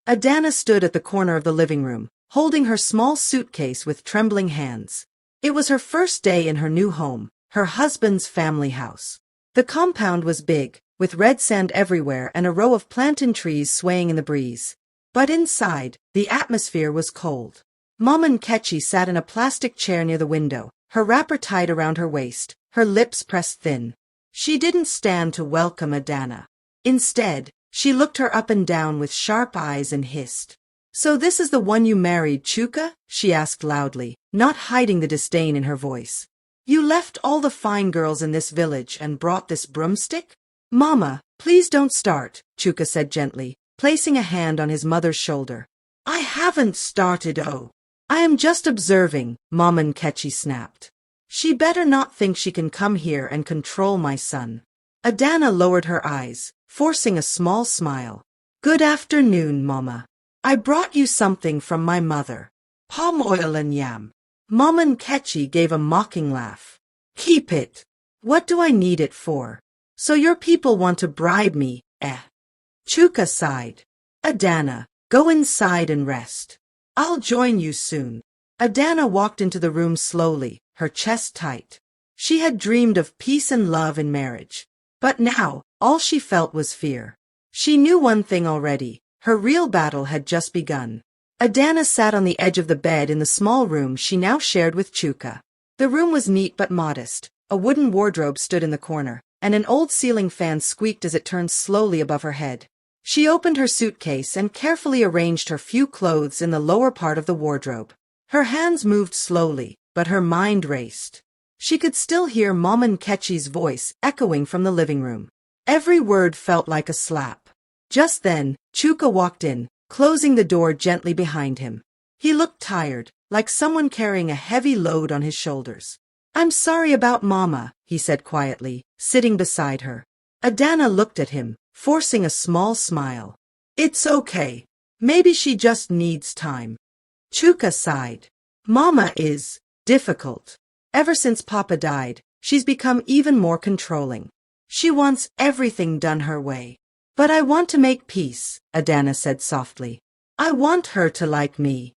Adanna stood at the corner of the living room, holding her small suitcase with trembling hands. It was her first day in her new home, her husband's family house. The compound was big, with red sand everywhere and a row of plantain trees swaying in the breeze. But inside, the atmosphere was cold. Mama Nkechi sat in a plastic chair near the window, her wrapper tied around her waist, her lips pressed thin. She didn't stand to welcome Adanna. Instead, she looked her up and down with sharp eyes and hissed. "So this is the one you married, Chuka?" she asked loudly, not hiding the disdain in her voice. "You left all the fine girls in this village and brought this broomstick?" "Mama, please don't start," Chuka said gently, placing a hand on his mother's shoulder. "I haven't started, oh. I am just observing," Mama Nkechi snapped. "She better not think she can come here and control my son." Adanna lowered her eyes, forcing a small smile. "Good afternoon, Mama. I brought you something from my mother. Palm oil and yam." Mama Nkechi gave a mocking laugh. "Keep it. What do I need it for? So your people want to bribe me, eh?" Chuka sighed. "Adanna, go inside and rest. I'll join you soon." Adanna walked into the room slowly, her chest tight. She had dreamed of peace and love in marriage. But now, all she felt was fear. She knew one thing already. Her real battle had just begun. Adanna sat on the edge of the bed in the small room she now shared with Chuka. The room was neat but modest. A wooden wardrobe stood in the corner, and an old ceiling fan squeaked as it turned slowly above her head. She opened her suitcase and carefully arranged her few clothes in the lower part of the wardrobe. Her hands moved slowly, but her mind raced. She could still hear Mama Nkechi's voice echoing from the living room. Every word felt like a slap. Just then, Chuka walked in, closing the door gently behind him. He looked tired, like someone carrying a heavy load on his shoulders. "I'm sorry about Mama," he said quietly, sitting beside her. Adanna looked at him, forcing a small smile. "It's okay. Maybe she just needs time." Chuka sighed. "Mama is difficult. Ever since Papa died, she's become even more controlling. She wants everything done her way. But I want to make peace," Adanna said softly. "I want her to like me."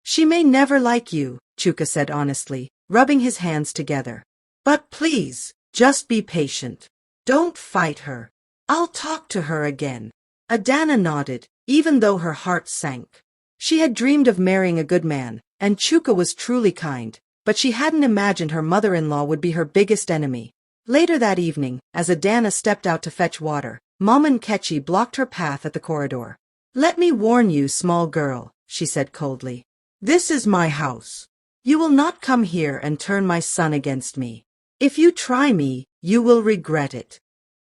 "She may never like you," Chuka said honestly, rubbing his hands together. "But please, just be patient. Don't fight her. I'll talk to her again." Adanna nodded, even though her heart sank. She had dreamed of marrying a good man, and Chuka was truly kind, but she hadn't imagined her mother-in-law would be her biggest enemy. Later that evening, as Adanna stepped out to fetch water, Mama Nkechi blocked her path at the corridor. "Let me warn you, small girl," she said coldly. "This is my house. You will not come here and turn my son against me. If you try me, you will regret it."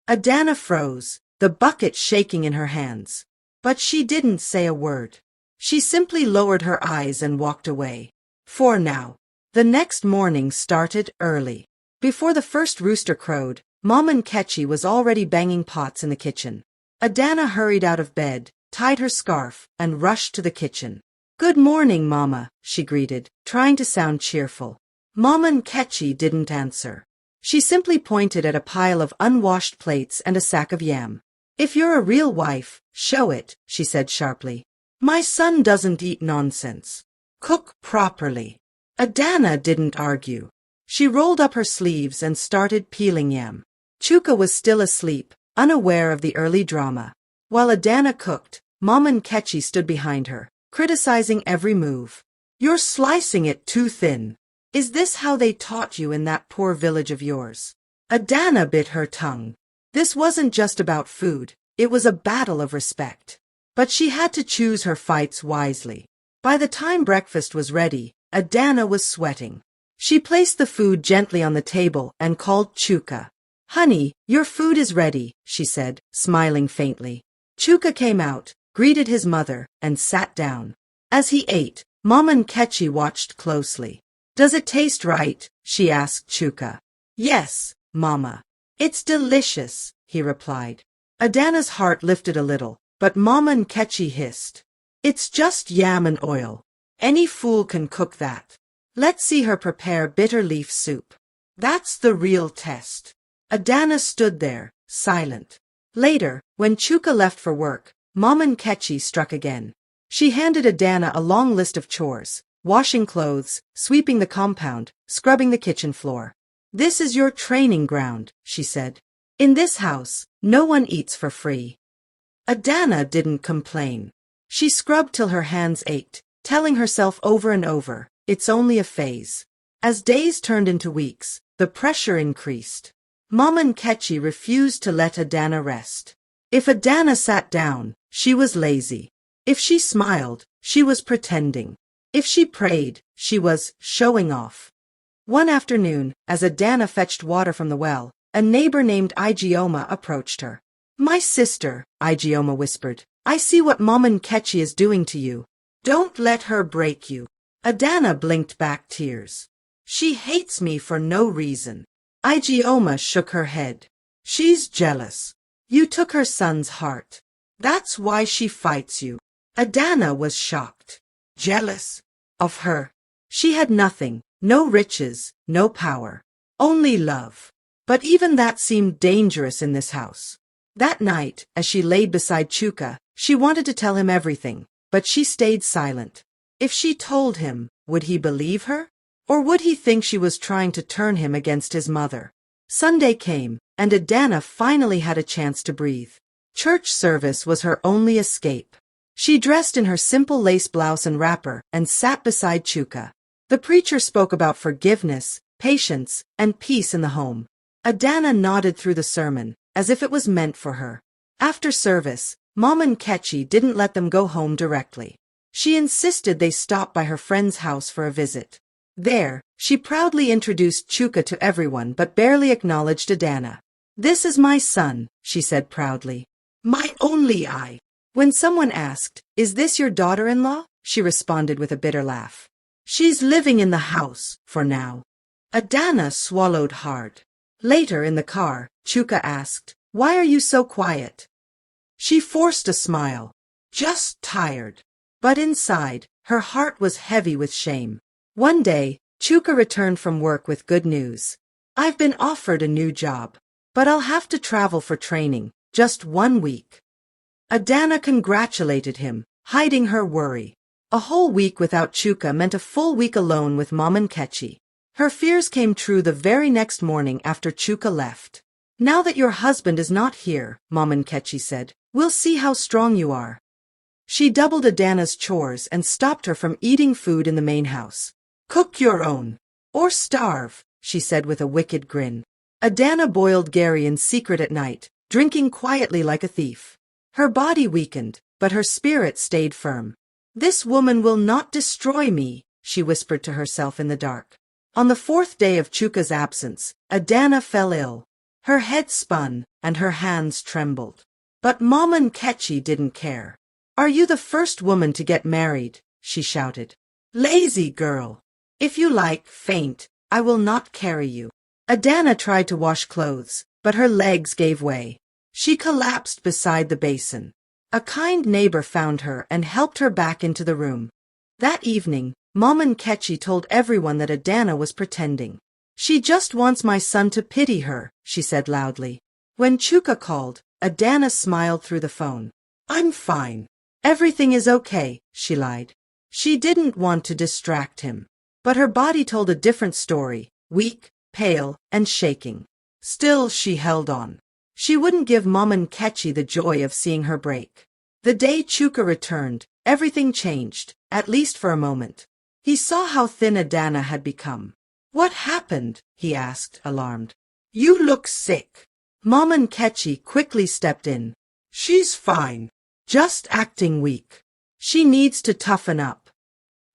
Adanna froze, the bucket shaking in her hands. But she didn't say a word. She simply lowered her eyes and walked away. For now. The next morning started early. Before the first rooster crowed, Mama Nkechi was already banging pots in the kitchen. Adanna hurried out of bed, tied her scarf, and rushed to the kitchen. "Good morning, Mama," she greeted, trying to sound cheerful. Mama Nkechi didn't answer. She simply pointed at a pile of unwashed plates and a sack of yam. "If you're a real wife, show it," she said sharply. "My son doesn't eat nonsense. Cook properly." Adanna didn't argue. She rolled up her sleeves and started peeling yam. Chuka was still asleep, unaware of the early drama. While Adanna cooked, Mama Nkechi stood behind her, criticizing every move. "You're slicing it too thin. Is this how they taught you in that poor village of yours?" Adanna bit her tongue. This wasn't just about food, it was a battle of respect. But she had to choose her fights wisely. By the time breakfast was ready, Adanna was sweating. She placed the food gently on the table and called Chuka. "Honey, your food is ready," she said, smiling faintly. Chuka came out, greeted his mother, and sat down. As he ate, Mama Nkechi watched closely. "Does it taste right?" she asked Chuka. "Yes, Mama. It's delicious," he replied. Adanna's heart lifted a little, but Mama Nkechi hissed. "It's just yam and oil. Any fool can cook that. Let's see her prepare bitter leaf soup. That's the real test." Adanna stood there, silent. Later, when Chuka left for work, Mom Nkechi struck again. She handed Adanna a long list of chores: washing clothes, sweeping the compound, scrubbing the kitchen floor. "This is your training ground," she said. "In this house, no one eats for free." Adanna didn't complain. She scrubbed till her hands ached, telling herself over and over, "It's only a phase." As days turned into weeks, the pressure increased. Mom Nkechi refused to let Adanna rest. If Adanna sat down, she was lazy. If she smiled, she was pretending. If she prayed, she was showing off. One afternoon, as Adanna fetched water from the well, a neighbor named Ijeoma approached her. "My sister," Ijeoma whispered, "I see what Mom Nkechi is doing to you. Don't let her break you." Adanna blinked back tears. "She hates me for no reason." Ijeoma shook her head. "She's jealous. You took her son's heart. That's why she fights you." Adanna was shocked. Jealous? Of her? She had nothing, no riches, no power. Only love. But even that seemed dangerous in this house. That night, as she laid beside Chuka, she wanted to tell him everything, but she stayed silent. If she told him, would he believe her? Or would he think she was trying to turn him against his mother? Sunday came, and Adanna finally had a chance to breathe. Church service was her only escape. She dressed in her simple lace blouse and wrapper and sat beside Chuka. The preacher spoke about forgiveness, patience, and peace in the home. Adanna nodded through the sermon, as if it was meant for her. After service, Mom Nkechi didn't let them go home directly. She insisted they stop by her friend's house for a visit. There, she proudly introduced Chuka to everyone but barely acknowledged Adanna. "This is my son," she said proudly. "My only eye." When someone asked, "Is this your daughter-in-law?" she responded with a bitter laugh. "She's living in the house, for now." Adanna swallowed hard. Later in the car, Chuka asked, "Why are you so quiet?" She forced a smile. "Just tired." But inside, her heart was heavy with shame. One day, Chuka returned from work with good news. "I've been offered a new job. But I'll have to travel for training, just 1 week." Adanna congratulated him, hiding her worry. A whole week without Chuka meant a full week alone with Mom Nkechi. Her fears came true the very next morning after Chuka left. "Now that your husband is not here," Mom Nkechi said, "we'll see how strong you are." She doubled Adanna's chores and stopped her from eating food in the main house. "Cook your own. Or starve," she said with a wicked grin. Adanna boiled Gary in secret at night, drinking quietly like a thief. Her body weakened, but her spirit stayed firm. "This woman will not destroy me," she whispered to herself in the dark. On the 4th day of Chuka's absence, Adanna fell ill. Her head spun, and her hands trembled. But Mom Nkechi didn't care. "Are you the first woman to get married?" she shouted. "Lazy girl. If you like, faint. I will not carry you." Adanna tried to wash clothes, but her legs gave way. She collapsed beside the basin. A kind neighbor found her and helped her back into the room. That evening, Mom Nkechi told everyone that Adanna was pretending. "She just wants my son to pity her," she said loudly. When Chuka called, Adanna smiled through the phone. "I'm fine. Everything is okay," she lied. She didn't want to distract him. But her body told a different story, weak, pale, and shaking. Still she held on. She wouldn't give Mom Nkechi the joy of seeing her break. The day Chuka returned, everything changed, at least for a moment. He saw how thin Adanna had become. "What happened?" he asked, alarmed. "You look sick." Mom Nkechi quickly stepped in. "She's fine. Just acting weak. She needs to toughen up."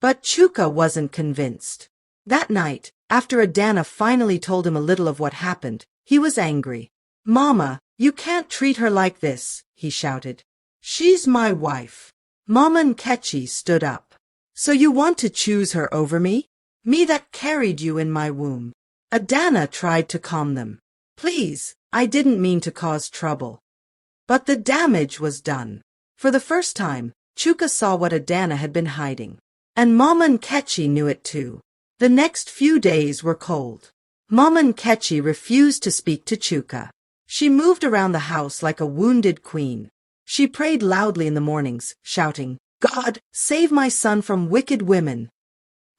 But Chuka wasn't convinced. That night, after Adanna finally told him a little of what happened, he was angry. "Mama, you can't treat her like this," he shouted. "She's my wife." Mama Nkechi stood up. "So you want to choose her over me? Me that carried you in my womb." Adanna tried to calm them. "Please, I didn't mean to cause trouble." But the damage was done. For the first time, Chuka saw what Adanna had been hiding. And Mama Nkechi knew it too. The next few days were cold. Mama Nkechi refused to speak to Chuka. She moved around the house like a wounded queen. She prayed loudly in the mornings, shouting, "God, save my son from wicked women."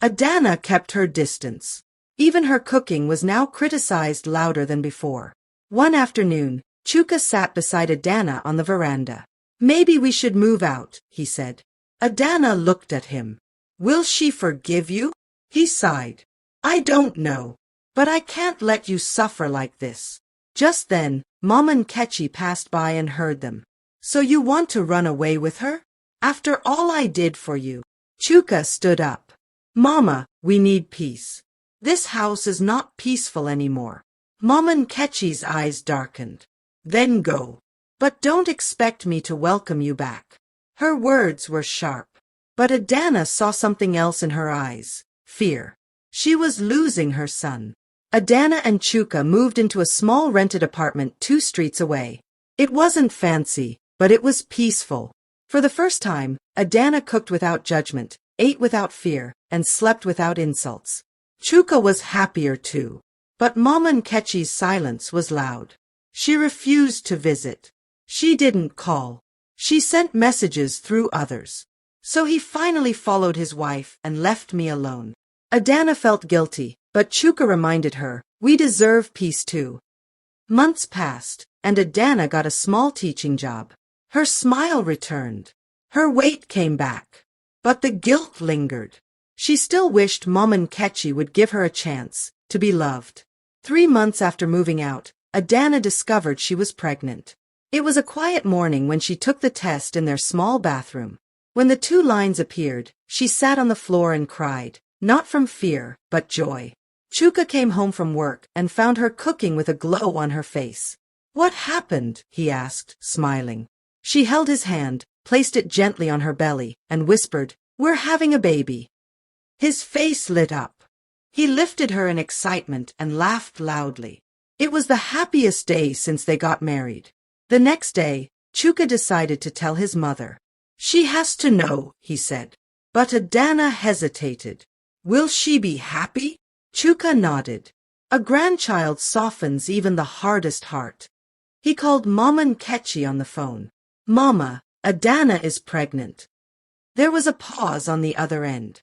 Adanna kept her distance. Even her cooking was now criticized louder than before. One afternoon, Chuka sat beside Adanna on the veranda. "Maybe we should move out," he said. Adanna looked at him. "Will she forgive you?" He sighed. "I don't know. But I can't let you suffer like this." Just then, Mom and Ketchy passed by and heard them. "So you want to run away with her? After all I did for you?" Chuka stood up. "Mama, we need peace. This house is not peaceful anymore." Mom and Ketchy's eyes darkened. "Then go. But don't expect me to welcome you back." Her words were sharp. But Adanna saw something else in her eyes. Fear. She was losing her son. Adanna and Chuka moved into a small rented apartment 2 streets away. It wasn't fancy, but it was peaceful. For the first time, Adanna cooked without judgment, ate without fear, and slept without insults. Chuka was happier too. But Mama Nkechi's silence was loud. She refused to visit. She didn't call. She sent messages through others. So he finally followed his wife and left me alone. Adanna felt guilty, but Chuka reminded her, "We deserve peace too." Months passed, and Adanna got a small teaching job. Her smile returned. Her weight came back. But the guilt lingered. She still wished Mom Nkechi would give her a chance to be loved. 3 months after moving out, Adanna discovered she was pregnant. It was a quiet morning when she took the test in their small bathroom. When the 2 lines appeared, she sat on the floor and cried, not from fear, but joy. Chuka came home from work and found her cooking with a glow on her face. "What happened?" he asked, smiling. She held his hand, placed it gently on her belly, and whispered, "We're having a baby." His face lit up. He lifted her in excitement and laughed loudly. It was the happiest day since they got married. The next day, Chuka decided to tell his mother. "She has to know," he said. But Adanna hesitated. "Will she be happy?" Chuka nodded. A grandchild softens even the hardest heart. He called Mama Nkechi on the phone. "Mama, Adanna is pregnant." There was a pause on the other end.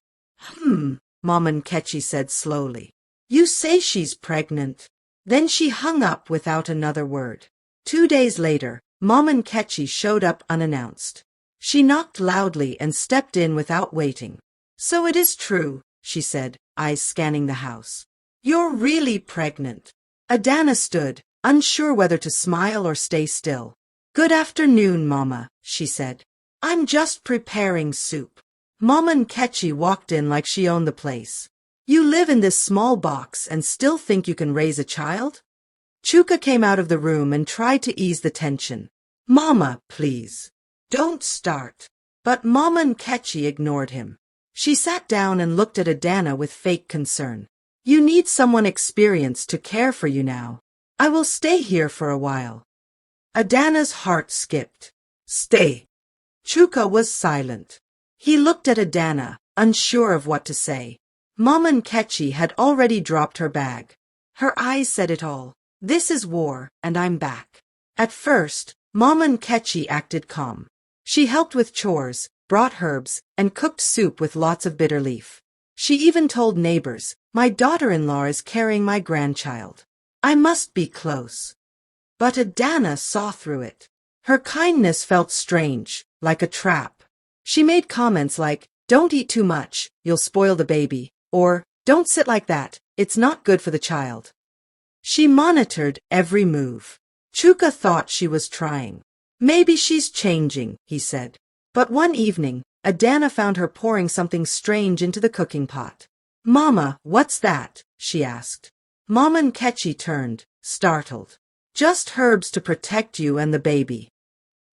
Mama Nkechi said slowly. "You say she's pregnant." Then she hung up without another word. 2 days later, Mama Nkechi showed up unannounced. She knocked loudly and stepped in without waiting. "So it is true," she said, eyes scanning the house. "You're really pregnant." Adanna stood, unsure whether to smile or stay still. "Good afternoon, Mama," she said. "I'm just preparing soup." Mama Nkechi walked in like she owned the place. "You live in this small box and still think you can raise a child?" Chuka came out of the room and tried to ease the tension. "Mama, please. Don't start." But Mama Nkechi ignored him. She sat down and looked at Adanna with fake concern. "You need someone experienced to care for you now. I will stay here for a while." Adanna's heart skipped. "Stay." Chuka was silent. He looked at Adanna, unsure of what to say. Mama Nkechi had already dropped her bag. Her eyes said it all. "This is war, and I'm back." At first, Mama Nkechi acted calm. She helped with chores, brought herbs, and cooked soup with lots of bitter leaf. She even told neighbors, "My daughter-in-law is carrying my grandchild. I must be close." But Adanna saw through it. Her kindness felt strange, like a trap. She made comments like, "Don't eat too much, you'll spoil the baby," or "Don't sit like that, it's not good for the child." She monitored every move. Chuka thought she was trying. "Maybe she's changing," he said. But one evening, Adanna found her pouring something strange into the cooking pot. "Mama, what's that?" she asked. Mama Nkechi turned, startled. "Just herbs to protect you and the baby."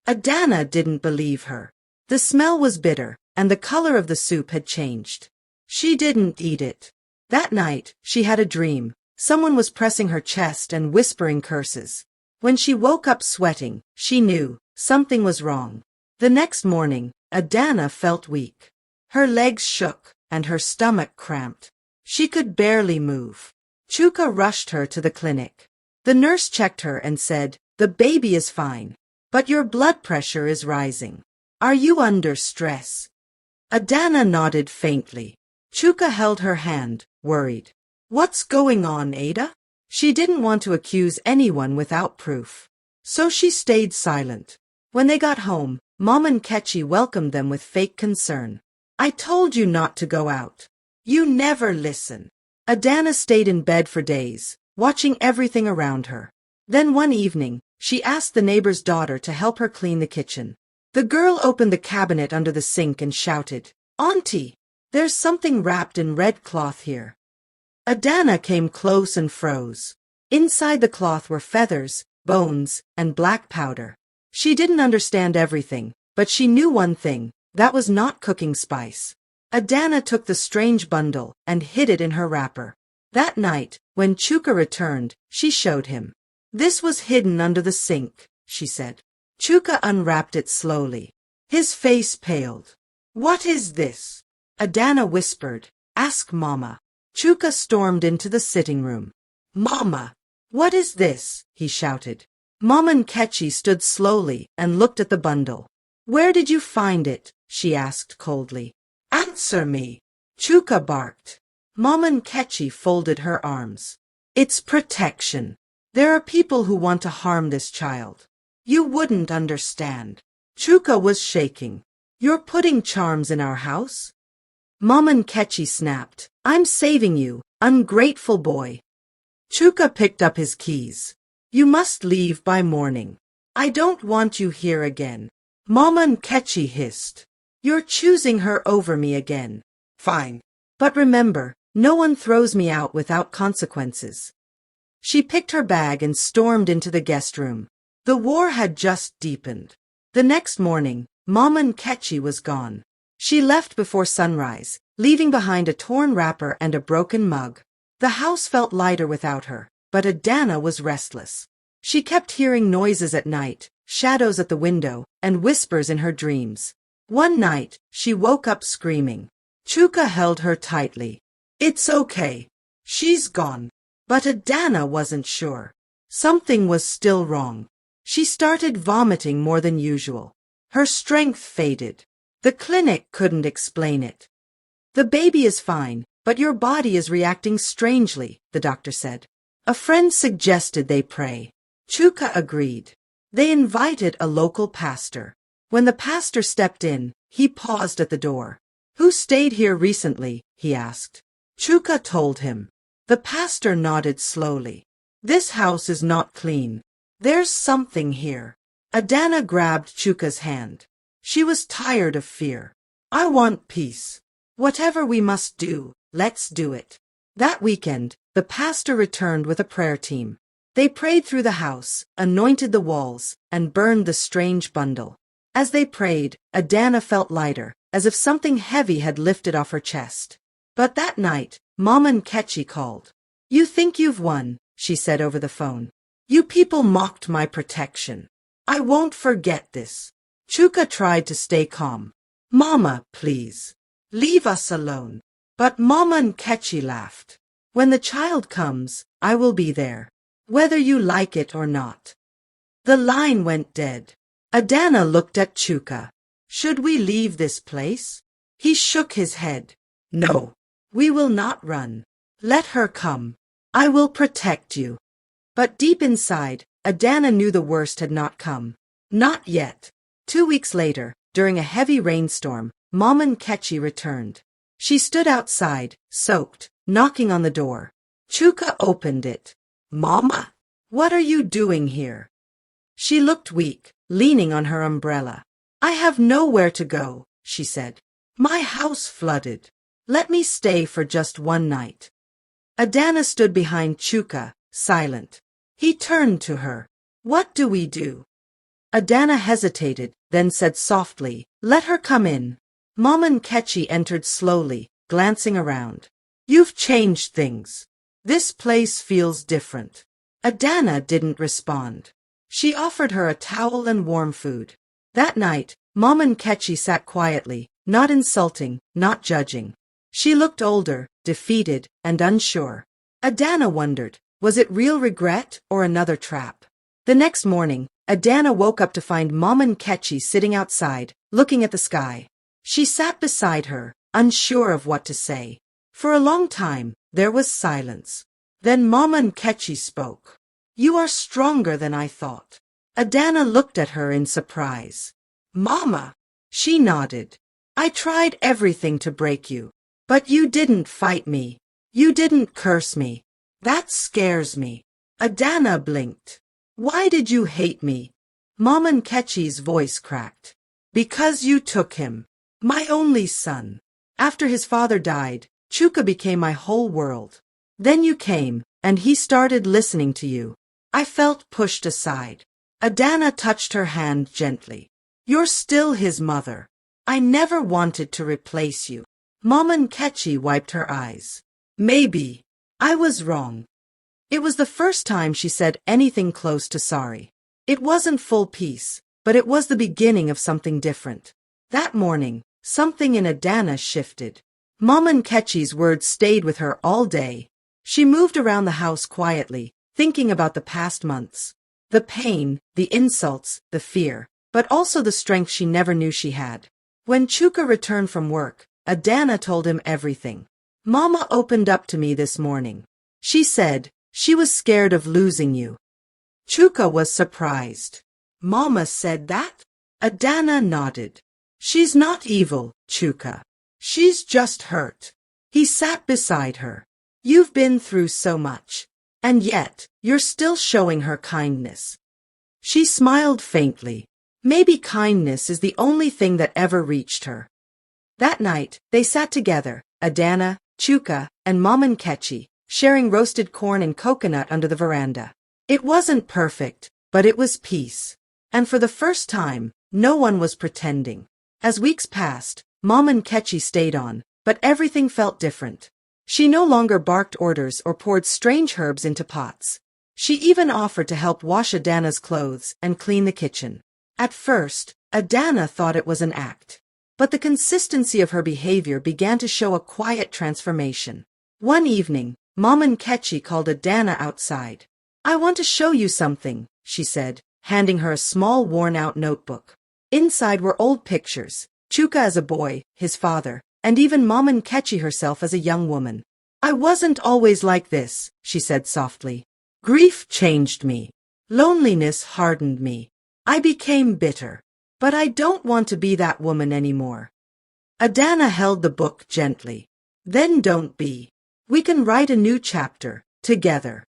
Adanna didn't believe her. The smell was bitter, and the color of the soup had changed. She didn't eat it. That night, she had a dream. Someone was pressing her chest and whispering curses. When she woke up sweating, she knew something was wrong. The next morning, Adanna felt weak. Her legs shook, and her stomach cramped. She could barely move. Chuka rushed her to the clinic. The nurse checked her and said, "The baby is fine." But your blood pressure is rising. Are you under stress? Adanna nodded faintly. Chuka held her hand, worried. What's going on, Ada? She didn't want to accuse anyone without proof. So she stayed silent. When they got home, Mom and Ketchy welcomed them with fake concern. I told you not to go out. You never listen. Adanna stayed in bed for days, watching everything around her. Then one evening, she asked the neighbor's daughter to help her clean the kitchen. The girl opened the cabinet under the sink and shouted, Auntie, there's something wrapped in red cloth here. Adanna came close and froze. Inside the cloth were feathers, bones, and black powder. She didn't understand everything, but she knew one thing, that was not cooking spice. Adanna took the strange bundle and hid it in her wrapper. That night, when Chuka returned, she showed him. This was hidden under the sink, she said. Chuka unwrapped it slowly. His face paled. What is this? Adanna whispered. Ask Mama. Chuka stormed into the sitting room. Mama! What is this? He shouted. Mom and Ketchy stood slowly and looked at the bundle. Where did you find it? She asked coldly. Answer me! Chuka barked. Mom and Ketchy folded her arms. It's protection. There are people who want to harm this child. You wouldn't understand. Chuka was shaking. You're putting charms in our house? Mom and Ketchy snapped. I'm saving you, ungrateful boy. Chuka picked up his keys. You must leave by morning. I don't want you here again. Mama and Ketchy hissed. You're choosing her over me again. Fine. But remember, no one throws me out without consequences. She picked her bag and stormed into the guest room. The war had just deepened. The next morning, Mama and Ketchy was gone. She left before sunrise, leaving behind a torn wrapper and a broken mug. The house felt lighter without her, but Adanna was restless. She kept hearing noises at night, shadows at the window, and whispers in her dreams. One night, she woke up screaming. Chuka held her tightly. It's okay. She's gone. But Adanna wasn't sure. Something was still wrong. She started vomiting more than usual. Her strength faded. The clinic couldn't explain it. The baby is fine, but your body is reacting strangely, the doctor said. A friend suggested they pray. Chuka agreed. They invited a local pastor. When the pastor stepped in, he paused at the door. Who stayed here recently? He asked. Chuka told him. The pastor nodded slowly. This house is not clean. There's something here. Adanna grabbed Chuka's hand. She was tired of fear. I want peace. Whatever we must do, let's do it. That weekend, the pastor returned with a prayer team. They prayed through the house, anointed the walls, and burned the strange bundle. As they prayed, Adanna felt lighter, as if something heavy had lifted off her chest. But that night, Mom and Ketchy called. You think you've won, she said over the phone. You people mocked my protection. I won't forget this. Chuka tried to stay calm. Mama, please. Leave us alone. But Mama and Ketchy laughed. When the child comes, I will be there. Whether you like it or not. The line went dead. Adanna looked at Chuka. Should we leave this place? He shook his head. No. We will not run. Let her come. I will protect you. But deep inside, Adanna knew the worst had not come. Not yet. 2 weeks later, during a heavy rainstorm, Mom and Ketchy returned. She stood outside, soaked, knocking on the door. Chuka opened it. Mama, what are you doing here? She looked weak, leaning on her umbrella. I have nowhere to go, she said. My house flooded. Let me stay for just one night. Adanna stood behind Chuka, silent. He turned to her. What do we do? Adanna hesitated, then said softly, Let her come in. Mom and Ketchy entered slowly, glancing around. You've changed things. This place feels different. Adanna didn't respond. She offered her a towel and warm food. That night, Mom and Ketchy sat quietly, not insulting, not judging. She looked older, defeated, and unsure. Adanna wondered, was it real regret or another trap? The next morning, Adanna woke up to find Mama Nkechi sitting outside, looking at the sky. She sat beside her, unsure of what to say. For a long time, there was silence. Then Mama Nkechi spoke. "You are stronger than I thought." Adanna looked at her in surprise. "Mama!" She nodded. "I tried everything to break you. But you didn't fight me. You didn't curse me. That scares me." Adanna blinked. "Why did you hate me?" Mama Nkechi's voice cracked. "Because you took him. My only son. After his father died, Chuka became my whole world. Then you came, and he started listening to you. I felt pushed aside." Adanna touched her hand gently. "You're still his mother. I never wanted to replace you." Mama Nkechi wiped her eyes. "Maybe. I was wrong." It was the first time she said anything close to sorry. It wasn't full peace, but it was the beginning of something different. That morning, something in Adanna shifted. Mama Nkechi's words stayed with her all day. She moved around the house quietly, thinking about the past months. The pain, the insults, the fear, but also the strength she never knew she had. When Chuka returned from work, Adanna told him everything. "Mama opened up to me this morning. She said she was scared of losing you." Chuka was surprised. "Mama said that?" Adanna nodded. "She's not evil, Chuka. She's just hurt." He sat beside her. "You've been through so much. And yet, you're still showing her kindness." She smiled faintly. Maybe kindness is the only thing that ever reached her. That night, they sat together, Adanna, Chuka, and Mama Nkechi, sharing roasted corn and coconut under the veranda. It wasn't perfect, but it was peace. And for the first time, no one was pretending. As weeks passed, Mama Nkechi stayed on, but everything felt different. She no longer barked orders or poured strange herbs into pots. She even offered to help wash Adanna's clothes and clean the kitchen. At first, Adanna thought it was an act. But the consistency of her behavior began to show a quiet transformation. One evening, Mama Nkechi called Adanna outside. "I want to show you something," she said, handing her a small worn-out notebook. Inside were old pictures, Chuka as a boy, his father, and even Mama Nkechi herself as a young woman. "I wasn't always like this," she said softly. "Grief changed me. Loneliness hardened me. I became bitter. But I don't want to be that woman anymore." Adanna held the book gently. "Then don't be. We can write a new chapter, together."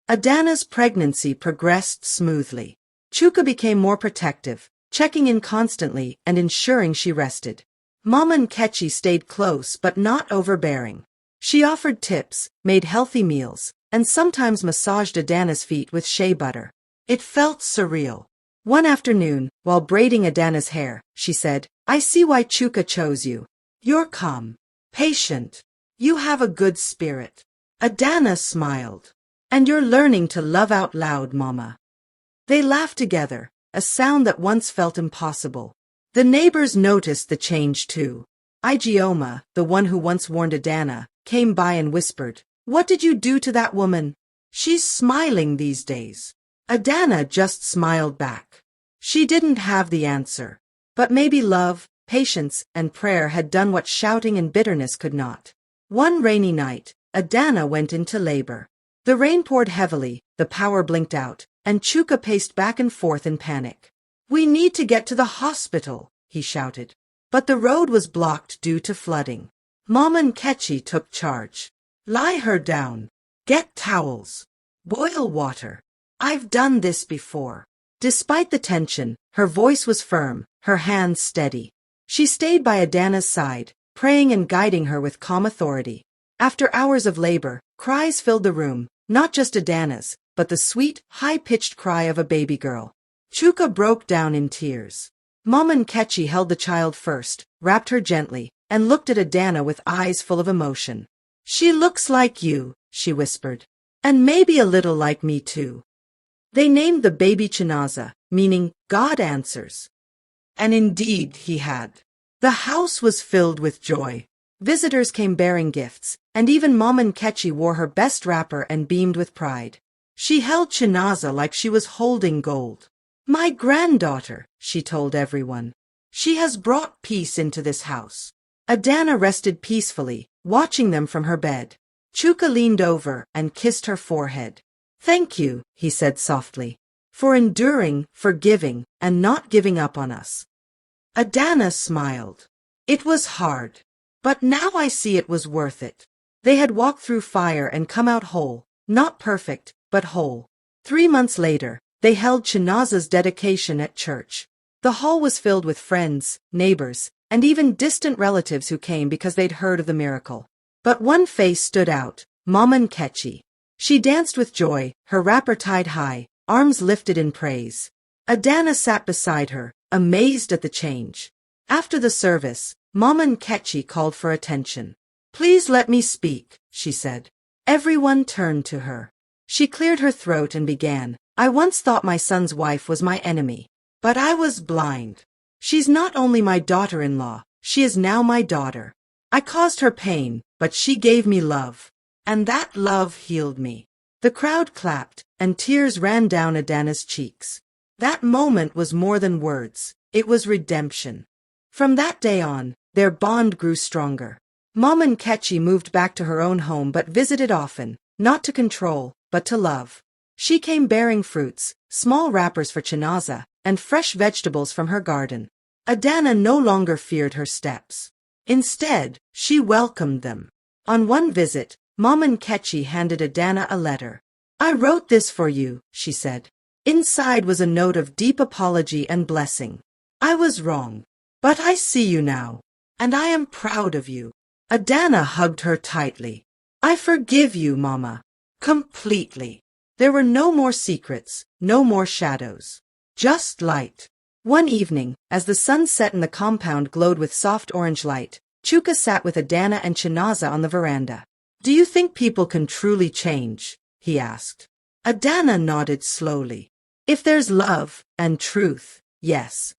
Adanna's pregnancy progressed smoothly. Chuka became more protective, checking in constantly and ensuring she rested. Mama Nkechi stayed close but not overbearing. She offered tips, made healthy meals, and sometimes massaged Adanna's feet with shea butter. It felt surreal. One afternoon, while braiding Adanna's hair, she said, "I see why Chuka chose you. You're calm, patient. You have a good spirit." Adanna smiled. "And you're learning to love out loud, Mama." They laughed together, a sound that once felt impossible. The neighbors noticed the change too. Ijeoma, the one who once warned Adanna, came by and whispered, "What did you do to that woman? She's smiling these days." Adanna just smiled back. She didn't have the answer. But maybe love, patience, and prayer had done what shouting and bitterness could not. One rainy night, Adanna went into labor. The rain poured heavily, the power blinked out, and Chuka paced back and forth in panic. "We need to get to the hospital," he shouted. But the road was blocked due to flooding. Mama Nkechi took charge. "Lie her down. Get towels. Boil water. I've done this before." Despite the tension, her voice was firm, her hands steady. She stayed by Adanna's side, praying and guiding her with calm authority. After hours of labor, cries filled the room, not just Adanna's, but the sweet, high-pitched cry of a baby girl. Chuka broke down in tears. Mama Nkechi held the child first, wrapped her gently, and looked at Adanna with eyes full of emotion. "She looks like you," she whispered. "And maybe a little like me too." They named the baby Chinaza, meaning God answers. And indeed he had. The house was filled with joy. Visitors came bearing gifts, and even Mama Nkechi wore her best wrapper and beamed with pride. She held Chinaza like she was holding gold. My granddaughter, she told everyone. She has brought peace into this house. Adanna rested peacefully, watching them from her bed. Chuka leaned over and kissed her forehead. Thank you, he said softly, for enduring, forgiving, and not giving up on us. Adanna smiled. It was hard, but now I see it was worth it. They had walked through fire and come out whole, not perfect, but whole. 3 months later, they held Chinaza's dedication at church. The hall was filled with friends, neighbors, and even distant relatives who came because they'd heard of the miracle. But one face stood out, Mama Nkechi. She danced with joy, her wrapper tied high, arms lifted in praise. Adanna sat beside her, amazed at the change. After the service, Mama Nkechi called for attention. Please let me speak, she said. Everyone turned to her. She cleared her throat and began. I once thought my son's wife was my enemy. But I was blind. She's not only my daughter-in-law, she is now my daughter. I caused her pain, but she gave me love. And that love healed me. The crowd clapped, and tears ran down Adanna's cheeks. That moment was more than words, it was redemption. From that day on, their bond grew stronger. Mama Nkechi moved back to her own home but visited often, not to control, but to love. She came bearing fruits, small wrappers for Chinaza, and fresh vegetables from her garden. Adanna no longer feared her steps. Instead, she welcomed them. On one visit, Mama Nkechi handed Adanna a letter. I wrote this for you, she said. Inside was a note of deep apology and blessing. I was wrong. But I see you now. And I am proud of you. Adanna hugged her tightly. I forgive you, Mama. Completely. There were no more secrets, no more shadows. Just light. One evening, as the sun set and the compound glowed with soft orange light, Chuka sat with Adanna and Chinaza on the veranda. Do you think people can truly change? He asked. Adanna nodded slowly. If there's love and truth, yes.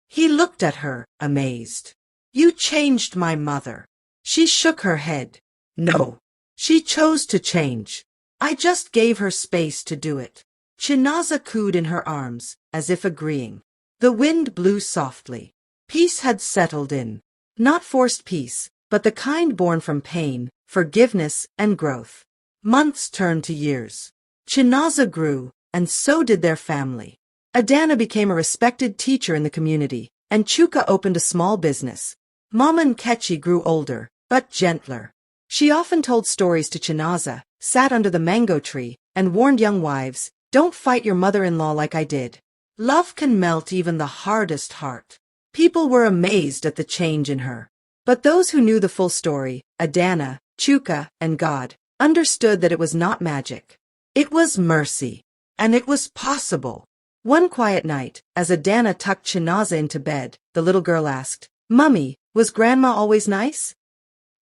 He looked at her, amazed. You changed my mother. She shook her head. No. She chose to change. I just gave her space to do it. Chinaza cooed in her arms, as if agreeing. The wind blew softly. Peace had settled in. Not forced peace, but the kind born from pain, forgiveness, and growth. Months turned to years. Chinaza grew, and so did their family. Adanna became a respected teacher in the community, and Chuka opened a small business. Mama Nkechi grew older, but gentler. She often told stories to Chinaza, sat under the mango tree, and warned young wives, don't fight your mother-in-law like I did. Love can melt even the hardest heart. People were amazed at the change in her. But those who knew the full story, Adanna, Chuka, and God, understood that it was not magic. It was mercy. And it was possible. One quiet night, as Adanna tucked Chinaza into bed, the little girl asked, Mummy, was Grandma always nice?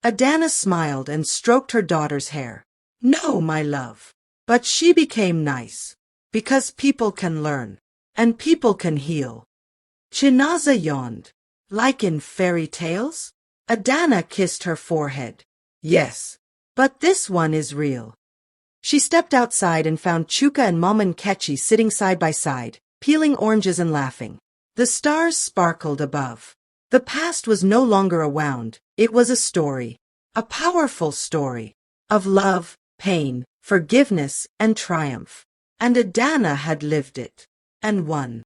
Adanna smiled and stroked her daughter's hair. No, my love. But she became nice. Because people can learn. And people can heal. Chinaza yawned. Like in fairy tales? Adanna kissed her forehead. Yes. But this one is real. She stepped outside and found Chuka and Mama Nkechi sitting side by side, peeling oranges and laughing. The stars sparkled above. The past was no longer a wound, it was a story. A powerful story. Of love, pain, forgiveness, and triumph. And Adanna had lived it. And won.